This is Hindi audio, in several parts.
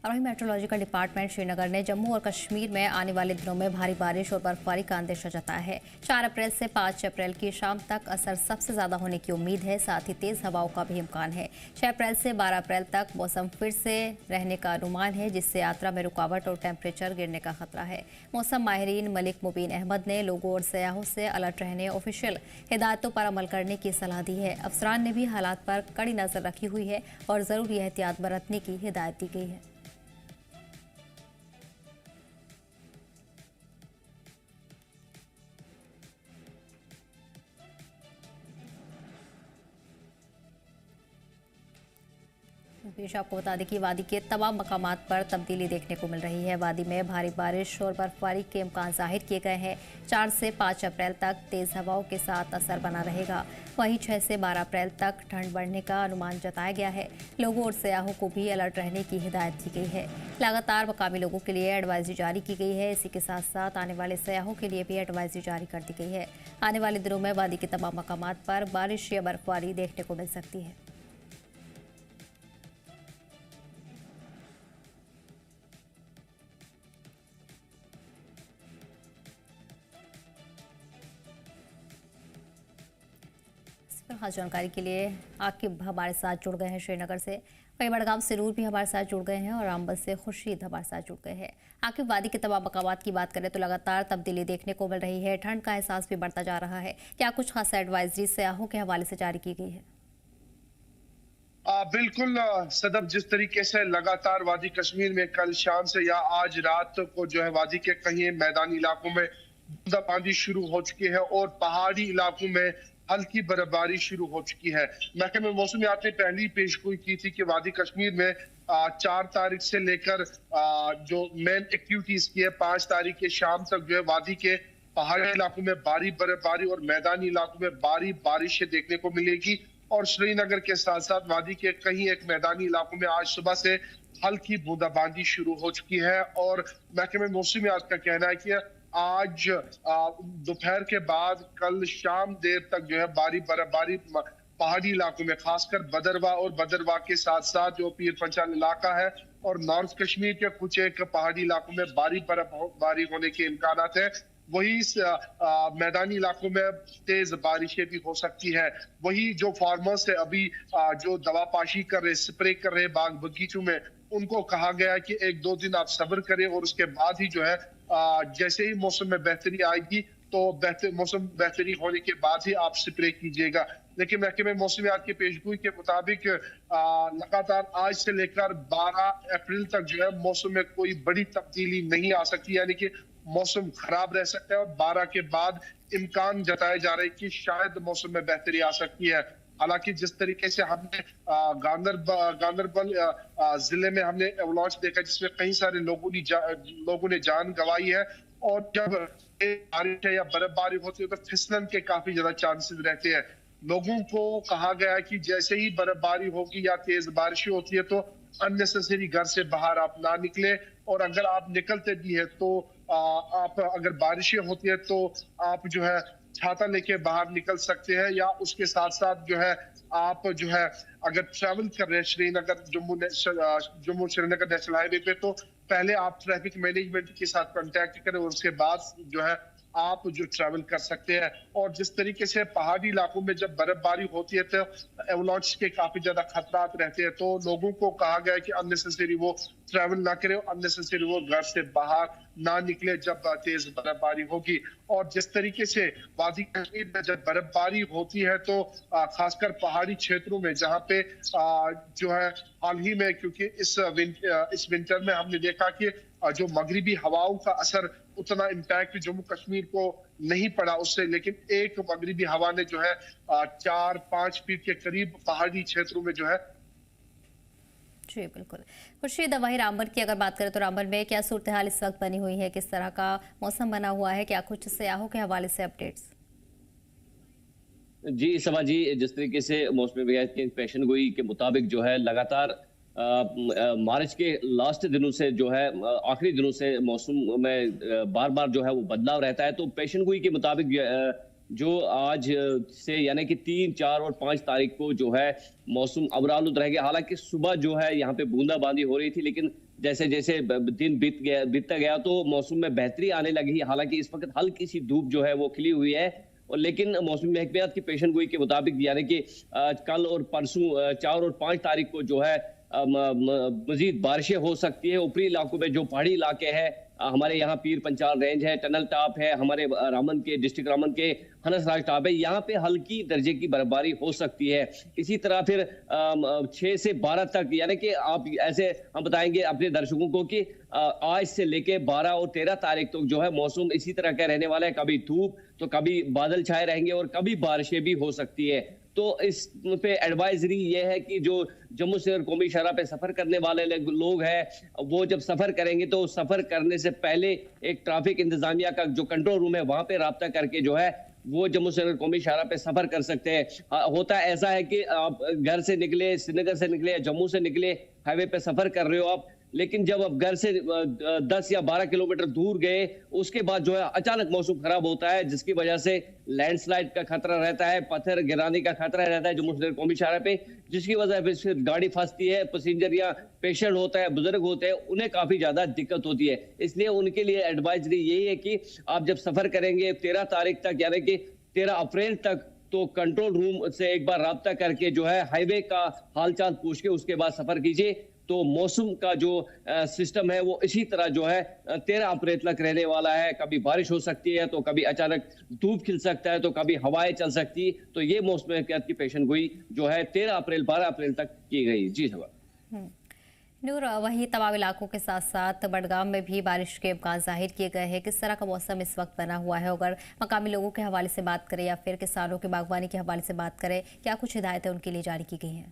और वहीं मेट्रोलॉजिकल डिपार्टमेंट श्रीनगर ने जम्मू और कश्मीर में आने वाले दिनों में भारी बारिश और बर्फबारी का अंदेशा जताया है। 4 अप्रैल से 5 अप्रैल की शाम तक असर सबसे ज्यादा होने की उम्मीद है। साथ ही तेज हवाओं का भी इम्कान है। 6 अप्रैल से 12 अप्रैल तक मौसम फिर से रहने का अनुमान है, जिससे यात्रा में रुकावट और टेम्परेचर गिरने का खतरा है। मौसम माहिरीन मलिक मुबीन अहमद ने लोगों और सयाहों से अलर्ट रहने, ऑफिशियल हिदायतों पर अमल करने की सलाह दी है। अफसरान ने भी हालात पर कड़ी नजर रखी हुई है और जरूरी एहतियात बरतने की हिदायत दी गई है। पेश आपको बता दें कि वादी के तमाम मकामात पर तब्दीली देखने को मिल रही है। वादी में भारी बारिश और बर्फबारी के इम्कान जाहिर किए गए हैं। 4 से 5 अप्रैल तक तेज हवाओं के साथ असर बना रहेगा। वहीं 6 से 12 अप्रैल तक ठंड बढ़ने का अनुमान जताया गया है। लोगों और सयाहों को भी अलर्ट रहने की हिदायत दी गई है। लगातार मकामी लोगों के लिए एडवाइजरी जारी की गई है। इसी के साथ साथ आने वाले सयाहों के लिए भी एडवाइजरी जारी कर दी गई है। आने वाले दिनों में वादी के तमाम मकामात पर बारिश या बर्फबारी देखने को मिल सकती है। खास जानकारी के लिए आकिब हमारे साथ जुड़ गए हैं श्रीनगर से। वहीं बड़गाम सिरूर भी हमारे साथ जुड़ गए हैं और रामबन से खुर्शीद हमारे साथ जुड़ गए हैं। आकिब, वादी के तमाम मकामात की बात करें तो लगातार तब्दीली देखने को मिल रही है। ठंड का एहसास भी बढ़ता जा रहा है। क्या कुछ खास एडवाइजरी सयाहों के हवाले से जारी की गई है? बिल्कुल सदब, जिस तरीके से लगातार वादी कश्मीर में कल शाम से या आज रात को जो है वादी के कहीं मैदानी इलाकों में बूंदाबांदी शुरू हो चुकी है और पहाड़ी इलाकों में हल्की बर्फबारी शुरू हो चुकी है। महकमे मौसमियात ने पहली पेशगोई की थी कि वादी कश्मीर में 4 तारीख से लेकर जो मेन एक्टिविटीज की है 5 तारीख के शाम तक जो है वादी के पहाड़ी इलाकों में भारी बर्फबारी और मैदानी इलाकों में भारी बारिशें देखने को मिलेगी। और श्रीनगर के साथ साथ वादी के कहीं एक मैदानी इलाकों में आज सुबह से हल्की बूंदाबांदी शुरू हो चुकी है। और महकमे मौसमियात का कहना है कि आज दोपहर के बाद कल शाम देर तक जो है भारी बर्फबारी पहाड़ी इलाकों में, खासकर बदरवा और बदरवा के साथ साथ जो पीर पंचाल इलाका है और नॉर्थ कश्मीर के कुछ एक पहाड़ी इलाकों में भारी बर्फबारी होने के इम्कान है। वही मैदानी इलाकों में तेज बारिशें भी हो सकती है। वही जो फार्मर्स है अभी जो दवा पाशी कर रहे, स्प्रे कर रहे बाग बगीचों में, उनको कहा गया है कि 1-2 दिन आप सब्र करें और उसके बाद ही जो है जैसे ही मौसम में बेहतरी आएगी तो मौसम बेहतरी होने के बाद ही आप स्प्रे कीजिएगा। लेकिन महकमे मौसमियात की पेशगोई के मुताबिक लगातार आज से लेकर 12 अप्रैल तक जो है मौसम में कोई बड़ी तब्दीली नहीं आ सकती, यानी कि मौसम खराब रह सकता है। और 12 के बाद इम्कान जताए जा रहे हैं कि शायद मौसम में बेहतरी आ सकती है। हालांकि जिस तरीके से हमने गांदरबल जिले में हमने एवलांच देखा जिसमें कई सारे लोगों ने जान गंवाई है, और जब बारिश या बर्फबारी होती है तो फिसलन के काफी ज्यादा चांसेस रहते हैं। लोगों को कहा गया है कि जैसे ही बर्फबारी होगी या तेज बारिशें होती है तो अननेसेसरी घर से बाहर आप ना निकले, और अगर आप निकलते भी है तो आप अगर बारिशें होती है तो आप जो है छाता लेके बाहर निकल सकते हैं। या उसके साथ साथ जो है आप जो है अगर ट्रैवल कर रहे हैं श्रीनगर जम्मू श्रीनगर नेशनल हाईवे पे तो पहले आप ट्रैफिक मैनेजमेंट के साथ कांटेक्ट करें और उसके बाद जो है आप जो ट्रैवल कर सकते हैं। और जिस तरीके से पहाड़ी इलाकों में जब बर्फबारी होती है तो एवलांच के काफी ज्यादा खतरात रहते हैं, तो लोगों को कहा गया है कि अननेसेसरी वो ट्रैवल ना करे, अननेसेसरी वो घर से बाहर ना निकले जब तेज बर्फबारी होगी। और जिस तरीके से वादी कश्मीर में जब बर्फबारी होती है तो खासकर पहाड़ी क्षेत्रों में जहाँ पे जो है हाल ही में, क्योंकि इस विंटर में हमने देखा कि जो मगरिबी हवाओं का असर उतना इम्पैक्ट जम्मू कश्मीर को नहीं पड़ा उससे, लेकिन एक मगरिबी हवा ने जो है 4-5 फीट के करीब पहाड़ी क्षेत्रों में जो है। जी बिल्कुल। खुर्शीद, वही रामबन की अगर बात करें तो रामबन में क्या सूरत हाल इस वक्त बनी हुई है, किस तरह का मौसम बना हुआ है, क्या कुछ सयाहों के हवाले से अपडेट्स? जी सभा जी, जिस तरीके से मौसमी विभाग की पेशन गोई के मुताबिक जो है लगातार मार्च के लास्ट दिनों से जो है आखिरी दिनों से मौसम में बार बार जो है वो बदलाव रहता है। तो पेशन गोई के मुताबिक जो आज से यानी कि 3, 4 और 5 तारीख को जो है मौसम अबरालुद रहेगा। हालांकि सुबह जो है यहाँ पे बूंदाबांदी हो रही थी, लेकिन जैसे जैसे दिन बीतता गया तो मौसम में बेहतरी आने लगी। हालांकि इस वक्त हल्की सी धूप जो है वो खिली हुई है, और लेकिन मौसमी महकमियात की पेशन गोई के मुताबिक यानी कि कल और परसों 4 और 5 तारीख को जो है मजीद बारिशें हो सकती है। ऊपरी इलाकों में जो पहाड़ी इलाके हैं, हमारे यहाँ पीर पंचाल रेंज है, टनल टॉप है, हमारे रामन के डिस्ट्रिक्ट रामन के हनस राज टॉप है, यहाँ पे हल्की दर्जे की बर्फबारी हो सकती है। इसी तरह फिर 6 से 12 तक, यानी कि आप ऐसे हम बताएंगे अपने दर्शकों को कि आज से लेके 12 और 13 तारीख तक जो है मौसम इसी तरह का रहने वाला है। कभी धूप तो कभी बादल छाए रहेंगे और कभी बारिशें भी हो सकती है। तो इस पे एडवाइजरी ये है कि जो जम्मू से कौमी शहरा पे सफर करने वाले लोग हैं, वो जब सफर करेंगे तो सफर करने से पहले एक ट्रैफिक इंतजामिया का जो कंट्रोल रूम है वहां पे राब्ता करके जो है वो जम्मू से कौमी शहरा पे सफर कर सकते हैं। होता ऐसा है कि आप घर से निकले, श्रीनगर से निकले, जम्मू से निकले, हाईवे पे सफर कर रहे हो आप, लेकिन जब आप घर से 10 या 12 किलोमीटर दूर गए, उसके बाद जो है अचानक मौसम खराब होता है, जिसकी वजह से लैंडस्लाइड का खतरा रहता है, पत्थर गिराने का खतरा रहता है जम्मू कश्मीर कौमी शहरा पे, जिसकी वजह से गाड़ी फंसती है, पैसेंजर या पेशेंट होता है, बुजुर्ग होते हैं, उन्हें काफी ज्यादा दिक्कत होती है। इसलिए उनके लिए एडवाइजरी यही है कि आप जब सफर करेंगे 13 तारीख तक यानी कि 13 अप्रैल तक, तो कंट्रोल रूम से एक बार राब्ता करके जो है हाईवे का हालचाल पूछ के उसके बाद सफर कीजिए। तो मौसम का जो सिस्टम है वो इसी तरह जो है 13 अप्रैल तक रहने वाला है। कभी बारिश हो सकती है, तो कभी अचानक धूप खिल सकता है, तो कभी हवाएं चल सकती है। तो ये मौसम एहतियात की पेशन गोई जो है 13 अप्रैल 12 अप्रैल तक की गई। जी सवाल नूर, वहीं तमाम इलाकों के साथ साथ बडगाम में भी बारिश के इम्कान जाहिर किए गए हैं। किस तरह का मौसम इस वक्त बना हुआ है? अगर मकामी लोगों के हवाले से बात करें या फिर किसानों की बागवानी के हवाले से बात करें, क्या कुछ हिदायतें उनके लिए जारी की गई हैं?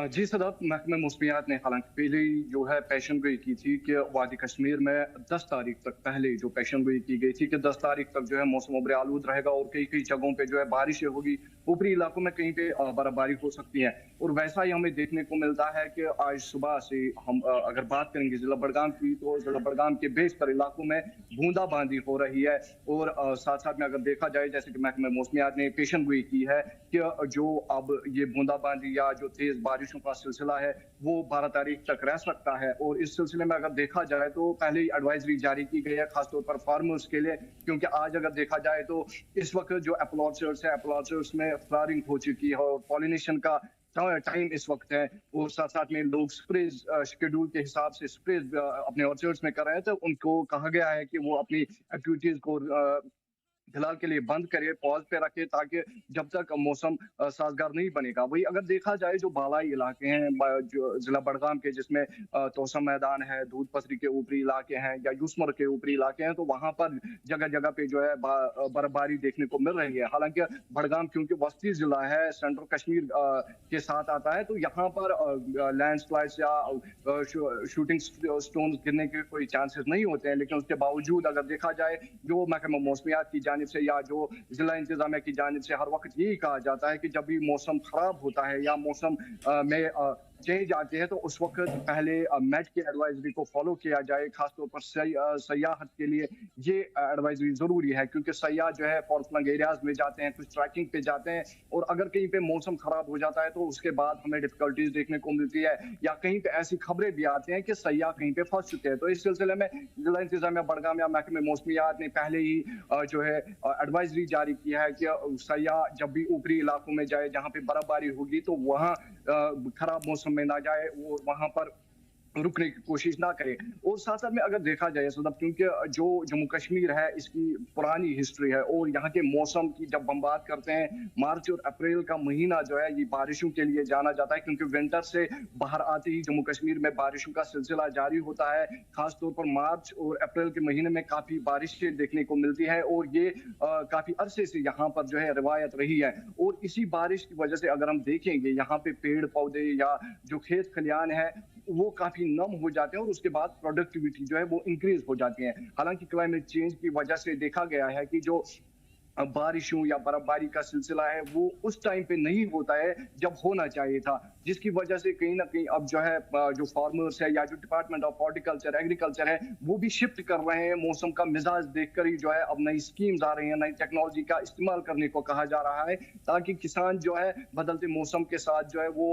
जी सदाब, महकमे मौसमियात ने हालांकि पहले ही जो है पेशन गोई की थी कि वादी कश्मीर में 10 तारीख तक पहले जो पेशन गोई की गई थी कि 10 तारीख तक जो है मौसम अब्र आलूद रहेगा और कई कई जगहों पे जो है बारिशें होगी, ऊपरी इलाकों में कहीं पे बर्फबारी हो सकती है। और वैसा ही हमें देखने को मिलता है कि आज सुबह से हम अगर बात करेंगे जिला बडगाम की, तो जिला बडगाम के बेशतर इलाकों में बूंदाबांदी हो रही है। और साथ साथ में अगर देखा जाए, जैसे कि महकमे मौसमियात ने पेशन गोई की है कि जो अब ये बूंदाबांदी या जो तेज बारिशों का सिलसिला है वो 12 तारीख तक रह सकता है। और इस सिलसिले में अगर देखा जाए तो पहले ही एडवाइजरी जारी की गई है खासतौर पर फार्मर्स के लिए, क्योंकि आज अगर देखा जाए तो इस वक्त जो एप्पल ऑर्चर्ड्स है, एप्पल ऑर्चर्ड्स में फ्लावरिंग हो चुकी है और पॉलिनेशन का टाइम इस वक्त है। और साथ साथ में लोग स्प्रेज शेड्यूल के हिसाब से स्प्रेज अपने ऑर्चर्ड्स में कर रहे हैं, तो उनको कहा गया है कि वो अपनी एक्टिविटीज को फिलहाल के लिए बंद करे, पॉज पे रखे, ताकि जब तक मौसम साजगार नहीं बनेगा। वही अगर देखा जाए जो बालाई इलाके हैं जो जिला बडगाम के, जिसमें तोसा मैदान है, दूध पथरी के ऊपरी इलाके हैं या यूसमर के ऊपरी इलाके हैं, तो वहां पर जगह जगह पे जो है बर्फबारी देखने को मिल रही है। हालांकि बडगाम क्योंकि वस्ती जिला है, सेंट्रल कश्मीर के साथ आता है, तो यहाँ पर लैंडस्लाइड्स या शूटिंग स्टोन गिरने के कोई चांसेस नहीं होते हैं। लेकिन उसके बावजूद अगर देखा जाए, जो महकमा मौसमियात की से या जो जिला इंतजामिया की जानिब से हर वक्त यही कहा जाता है कि जब भी मौसम खराब होता है या मौसम में चेंज आते हैं, तो उस वक्त पहले मेट की एडवाइजरी को फॉलो किया जाए। खासतौर पर सयाहत के लिए ये एडवाइजरी जरूरी है, क्योंकि सयाह जो है फॉर फ्लंग एरियाज में जाते हैं, कुछ ट्रैकिंग पे जाते हैं, और अगर कहीं पे मौसम खराब हो जाता है तो उसके बाद हमें डिफिकल्टीज देखने को मिलती है, या कहीं पे ऐसी खबरें भी आती हैं कि सयाह कहीं पे फंस चुके हैं। तो इस सिलसिले में जिला इंतजामिया बडगाम या महकमे मौसमियात ने पहले ही जो है एडवाइजरी जारी किया है कि सयाह जब भी ऊपरी इलाकों में जाए जहां पे बर्फबारी होगी, तो वहां खराब मौसम में ना जाए, वो वहां पर रुकने की कोशिश ना करे। और साथ साथ में अगर देखा जाए सदब, क्योंकि जो जम्मू कश्मीर है इसकी पुरानी हिस्ट्री है, और यहाँ के मौसम की जब हम बात करते हैं, मार्च और अप्रैल का महीना जो है ये बारिशों के लिए जाना जाता है, क्योंकि विंटर से बाहर आते ही जम्मू कश्मीर में बारिशों का सिलसिला जारी होता है। खासतौर पर मार्च और अप्रैल के महीने में काफी बारिशें देखने को मिलती है, और ये काफी अरसे से यहाँ पर जो है रिवायत रही है। और इसी बारिश की वजह से अगर हम देखेंगे, यहाँ पे पेड़ पौधे या जो खेत खलियान है वो काफी नम हो जाते हैं, और उसके बाद प्रोडक्टिविटी जो है वो इंक्रीज हो जाती है। हालांकि क्लाइमेट चेंज की वजह से देखा गया है कि जो बारिशों या बर्फबारी का सिलसिला है वो उस टाइम पे नहीं होता है जब होना चाहिए था। जिसकी वजह से कहीं ना कहीं अब जो है जो फार्मर्स है या जो डिपार्टमेंट ऑफ हॉर्टिकल्चर एग्रीकल्चर है वो भी शिफ्ट कर रहे हैं। मौसम का मिजाज देखकर ही जो है अब नई स्कीम्स आ रही हैं, नई टेक्नोलॉजी का इस्तेमाल करने को कहा जा रहा है ताकि किसान जो है बदलते मौसम के साथ जो है वो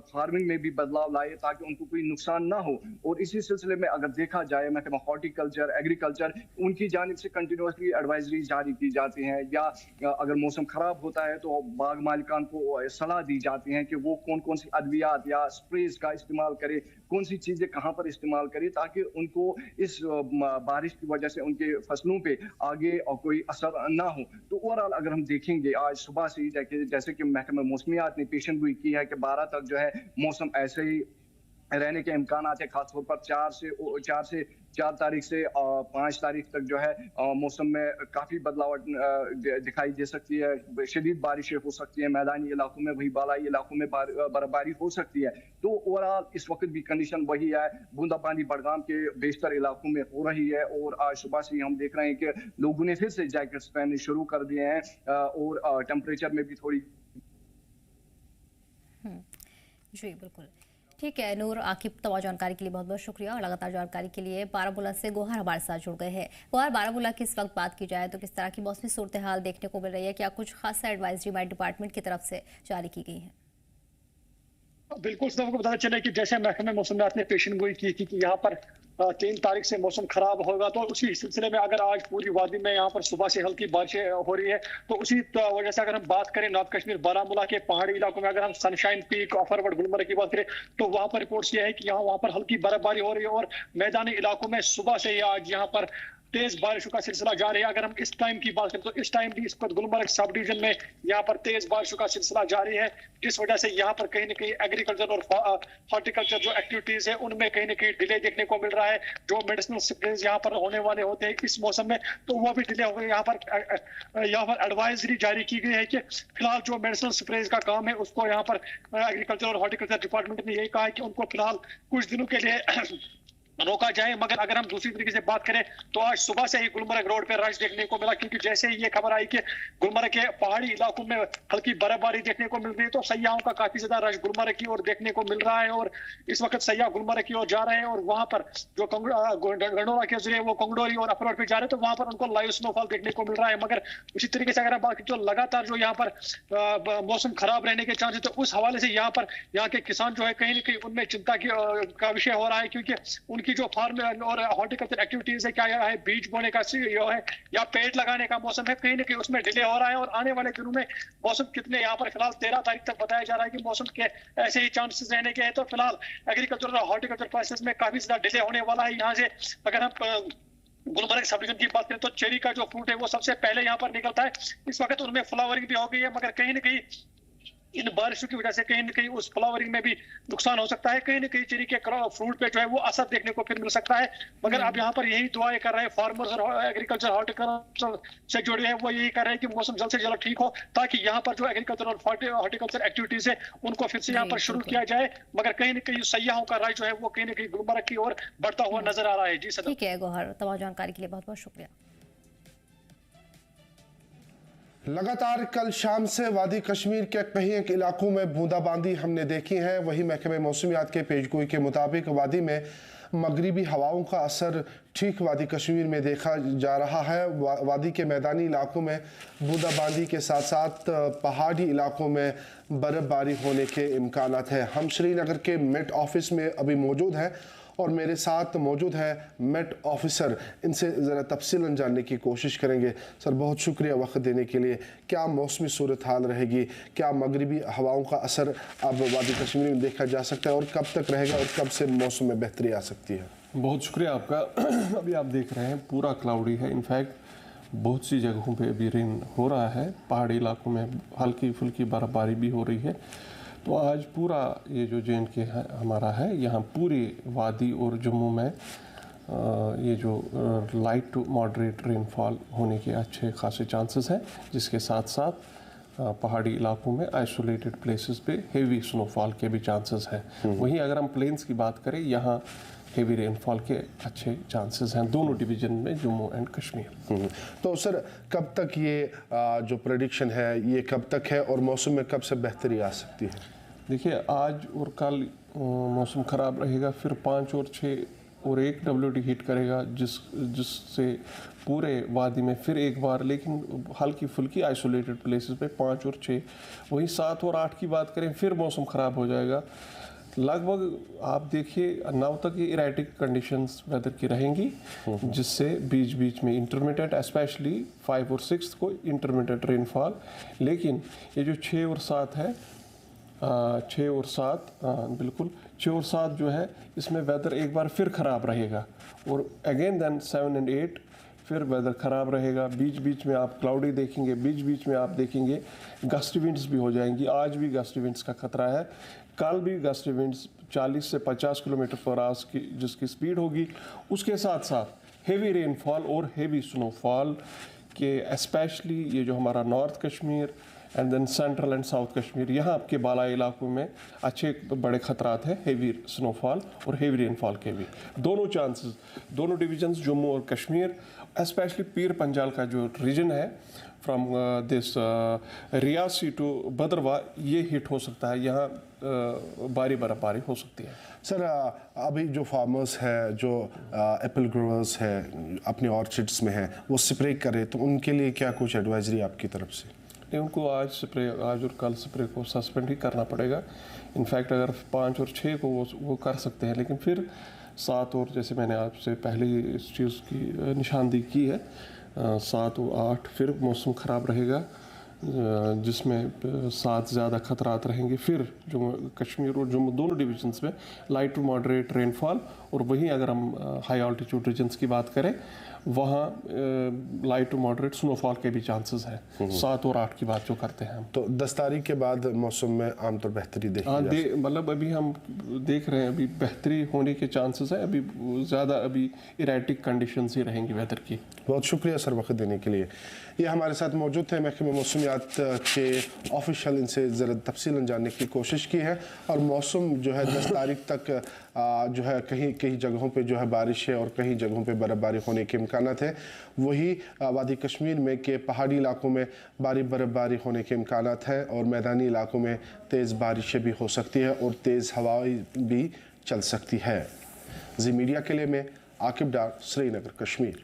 फार्मिंग में भी बदलाव लाए ताकि उनको कोई नुकसान ना हो। और इसी सिलसिले में अगर देखा जाए महकमा हॉर्टिकल्चर एग्रीकल्चर उनकी जानिब से कंटिन्यूसली एडवाइजरी जारी की जाती हैं या अगर मौसम खराब होता है तो बाग मालिकान को सलाह दी जाती है कि वो कौन कौन सी अद्वियात या स्प्रेज का इस्तेमाल करे, कौन सी चीजें कहां पर इस्तेमाल करे ताकि उनको इस बारिश की वजह से उनके फसलों पे आगे और कोई असर ना हो। तो ओवरऑल अगर हम देखेंगे आज सुबह से ही जैसे कि महकमा मौसमियात ने पेशन गोई की है कि 12 तक जो है मौसम ऐसे ही रहने के इम्कान है, खासतौर पर 4 तारीख से 5 तारीख तक जो है मौसम में काफी बदलाव दिखाई दे सकती है। शदीद बारिशें हो सकती है मैदानी इलाकों में, वही बालाई इलाकों में बर्फबारी हो सकती है। तो ओवरऑल इस वक्त भी कंडीशन वही है, बूंदाबांदी बड़गाम के बेशतर इलाकों में हो रही है और आज सुबह से हम देख रहे हैं कि लोगों ने फिर से जैकेट्स पहनने शुरू कर दिए हैं और टेम्परेचर में भी थोड़ी जी बिल्कुल ठीक है। नूर आकिब, तमाम जानकारी के लिए बहुत बहुत शुक्रिया और लगातार जानकारी के लिए बारामूला से गोहर हमारे साथ जुड़ गए हैं। गोहर, बारामूला की इस वक्त बात की जाए तो किस तरह की मौसमी सूरत हाल देखने को मिल रही है? क्या कुछ खासा एडवाइजरी माइट डिपार्टमेंट की तरफ से जारी की गई है? बिल्कुल, सबको बताना चले कि जैसे महकमे मौसमियात ने पेशन गोई की थी कि यहाँ पर 3 तारीख से मौसम खराब होगा, तो उसी सिलसिले में अगर आज पूरी वादी में यहाँ पर सुबह से हल्की बारिशें हो रही है तो उसी वजह से अगर हम बात करें नॉर्थ कश्मीर बारामूला के पहाड़ी इलाकों में, अगर हम सनशाइन पीक ऑफरवर्ड गुलमर्ग की बात करें तो वहाँ पर रिपोर्ट्स ये है कि वहाँ पर हल्की बर्फबारी हो रही है और मैदानी इलाकों में सुबह से ही आज यहाँ पर तेज बारिशों का सिलसिला जारी है। अगर हम इस टाइम की बात करें तो इस टाइम भी इस पर गुलमर्ग सब डिवीजन में यहाँ पर तेज बारिशों का सिलसिला जारी है, जिस वजह से यहाँ पर कहीं न कहीं एग्रीकल्चर और हॉर्टिकल्चर जो एक्टिविटीज है उनमें कहीं न कहीं डिले देखने को मिल रहा है। जो मेडिसिनल स्प्रेज यहाँ पर होने वाले होते हैं इस मौसम में तो वो भी डिले हो गए। यहाँ पर एडवाइजरी जारी की गई है कि फिलहाल जो मेडिसिनल स्प्रेज का काम है उसको यहाँ पर एग्रीकल्चर और हॉर्टिकल्चर डिपार्टमेंट ने यही कहा है कि उनको फिलहाल कुछ दिनों के लिए रोका जाए। मगर अगर हम दूसरी तरीके से बात करें तो आज सुबह से ही गुलमर्ग रोड पे रश देखने को मिला, क्योंकि जैसे ही ये खबर आई कि गुलमर्ग के पहाड़ी इलाकों में हल्की बर्फबारी देखने को मिल रही है तो सयाहों का काफी ज्यादा रश गुलमर्ग की ओर देखने को मिल रहा है और इस वक्त सयाह गुलमर्ग की ओर जा रहे हैं और वहां पर जो गंडोरा के जरिए वो कंगडोरी और अपर रोड पे जा रहे हैं तो वहां पर उनको लाइव स्नोफॉल देखने को मिल रहा है। मगर उसी तरीके से अगर बात जो लगातार जो यहाँ पर मौसम खराब रहने के चांस है तो उस हवाले से यहाँ के किसान जो है कहीं ना कहीं उनमें चिंता का विषय हो रहा है, क्योंकि उनकी जो फार्म और हॉर्टिकल्चर एक्टिविटीज है, क्या है बीज बोने का है या पेड़ लगाने का मौसम है, कहीं ना कहीं उसमें डिले हो रहा है। और आने वाले दिनों में मौसम कितने यहाँ पर फिलहाल 13 तारीख तक बताया जा रहा है कि मौसम के ऐसे ही चांसेस रहने के हैं। तो फिलहाल एग्रीकल्चर और हॉर्टिकल्चर प्राइसेस में काफी ज्यादा डिले होने वाला है। यहाँ से अगर हम गुलमर्ग सब डिवीजन की बात करें तो चेरी का जो फ्रूट है वो सबसे पहले यहाँ पर निकलता है। इस वक्त उनमें फ्लावरिंग भी हो गई है, मगर कहीं ना कहीं इन बारिशों की वजह से कहीं न कहीं उस फ्लावरिंग में भी नुकसान हो सकता है। कहीं न कहीं चेरी के फ्रूट पे जो है वो असर देखने को फिर मिल सकता है। मगर अब यहाँ पर यही दुआएं कर रहे हैं फार्मर्स और एग्रीकल्चर हॉर्टिकल्चर से जुड़े हैं, वो यही कर रहे हैं कि मौसम जल्द से जल्द ठीक हो ताकि यहाँ पर जो एग्रीकल्चर और हॉर्टिकल्चर एक्टिविटीज है उनको फिर से यहाँ पर शुरू किया जाए। मगर कहीं न कहीं सयाहों का राय जो है वो कहीं न कहीं गुलमर्ग की ओर बढ़ता हुआ नजर आ रहा है। जी सर, ठीक है गौहर, तमाम जानकारी के लिए बहुत बहुत शुक्रिया। लगातार कल शाम से वादी कश्मीर के कई एक इलाकों में बूंदाबांदी हमने देखी है। वही महकमे मौसमियात के पेशगोई के मुताबिक वादी में मगरिबी हवाओं का असर ठीक वादी कश्मीर में देखा जा रहा है। वादी के मैदानी इलाकों में बूंदाबांदी के साथ साथ पहाड़ी इलाकों में बर्फबारी होने के इम्कानात हैं। हम श्रीनगर के मेट ऑफिस में अभी मौजूद हैं और मेरे साथ मौजूद है मेट ऑफिसर, इनसे ज़रा तफसीलन जानने की कोशिश करेंगे। सर, बहुत शुक्रिया वक्त देने के लिए। क्या मौसमी सूरत हाल रहेगी? क्या मगरिबी हवाओं का असर अब वादी कश्मीर में देखा जा सकता है और कब तक रहेगा और कब से मौसम में बेहतरी आ सकती है? बहुत शुक्रिया आपका। अभी आप देख रहे हैं पूरा क्लाउडी है। इनफैक्ट बहुत सी जगहों पे अभी रेन हो रहा है, पहाड़ी इलाकों में हल्की फुल्की बर्फबारी भी हो रही है। तो आज पूरा ये जो जे.एंड.के हमारा है, यहाँ पूरी वादी और जम्मू में ये जो लाइट टू मॉडरेट रेनफॉल होने के अच्छे खासे चांसेस हैं, जिसके साथ साथ पहाड़ी इलाकों में आइसोलेटेड प्लेसेस पे हेवी स्नोफॉल के भी चांसेस हैं। वहीं अगर हम प्लेन्स की बात करें, यहाँ हेवी रेनफॉल के अच्छे चांसेस हैं दोनों डिवीजन में, जम्मू एंड कश्मीर। तो सर, कब तक ये जो प्रेडिक्शन है ये कब तक है और मौसम में कब से बेहतरी आ सकती है? देखिए आज और कल मौसम ख़राब रहेगा, फिर 5 और 6 और 1 WD हिट करेगा, जिससे पूरे वादी में फिर एक बार, लेकिन हल्की फुल्की आइसोलेटेड प्लेसेस पे 5 और 6। वहीं 7 और 8 की बात करें फिर मौसम ख़राब हो जाएगा। लगभग आप देखिए 9 तक ये इरेटिक कंडीशंस वेदर की रहेंगी, जिससे बीच बीच में इंटरमिटेंट, स्पेशली 5 और 6 को इंटरमिटेंट रेनफॉल। लेकिन ये जो 6 और 7 है, 6 और 7 बिल्कुल 6 और 7 जो है, इसमें वेदर एक बार फिर ख़राब रहेगा, और अगेन देन 7 और 8 फिर वेदर ख़राब रहेगा। बीच बीच में आप क्लाउडी देखेंगे, बीच बीच में आप देखेंगे गस्टी विंड्स भी हो जाएंगी। आज भी गस्टी विंड्स का खतरा है, कल भी गस्टी विंड्स 40 से 50 किलोमीटर पर आवर की जिसकी स्पीड होगी। उसके साथ साथ हेवी रेनफॉल और हेवी स्नोफॉल के, स्पेशली ये जो हमारा north Kashmir and then central and south Kashmir, यहाँ आपके बालाई इलाकों में अच्छे बड़े खतरात हैं हेवी स्नोफॉल और हेवी रेनफॉल के भी। दोनों चांसेस, दोनों डिवीजन्स जम्मू और कश्मीर, स्पेशली पीर पंजाल का जो रीजन है from this Riasi to Bhadrawah, ये हिट हो सकता है। यहाँ भारी बर्फबारी हो सकती है। सर अभी जो फार्मर्स है, जो एप्पल ग्रोवर्स है अपने ऑर्चिड्स में हैं, वो स्प्रे करें, तो उनके लिए क्या कुछ एडवाइजरी आपकी तरफ से? नहीं, उनको आज और कल स्प्रे को सस्पेंड ही करना पड़ेगा। इनफैक्ट अगर 5 और 6 को वो कर सकते हैं, लेकिन फिर 7 और, जैसे मैंने आपसे पहले ही इस चीज़ की निशानदेही की है, 7 और 8 फिर मौसम ख़राब रहेगा, जिसमें 7 ज़्यादा खतरात रहेंगे। फिर जम्मू कश्मीर और जम्मू दोनों डिविजन्स में लाइट टू मॉडरेट रेनफॉल, और वहीं अगर हम हाई ऑल्टीट्यूड रीजन्स की बात करें, वहाँ लाइट टू मॉडरेट स्नोफॉल के भी चांसेस हैं। 7 और 8 की बात जो करते हैं हम, तो 10 तारीख के बाद मौसम में आमतौर बेहतरी देखी मतलब अभी हम देख रहे हैं, अभी बेहतरी होने के चांसेस हैं। अभी ज़्यादा अभी इरेटिक कंडीशंस ही रहेंगी वेदर की। बहुत शुक्रिया सर वक्त देने के लिए। ये हमारे साथ मौजूद थे महकमे मौसमियात के ऑफिशियल, इनसे ज़रा तफसीलन जानने की कोशिश की है। और मौसम जो है 10 तारीख तक जो है कहीं जगहों पे जो है बारिश है और कहीं जगहों पे बर्फ़बारी होने के इम्कानात है। वही वादी कश्मीर में के पहाड़ी इलाकों में भारी बर्फ़बारी होने के इम्कानात है, और मैदानी इलाकों में तेज़ बारिशें भी हो सकती है और तेज़ हवाएं भी चल सकती है। जी मीडिया के लिए मैं आकिब डार, श्रीनगर, कश्मीर।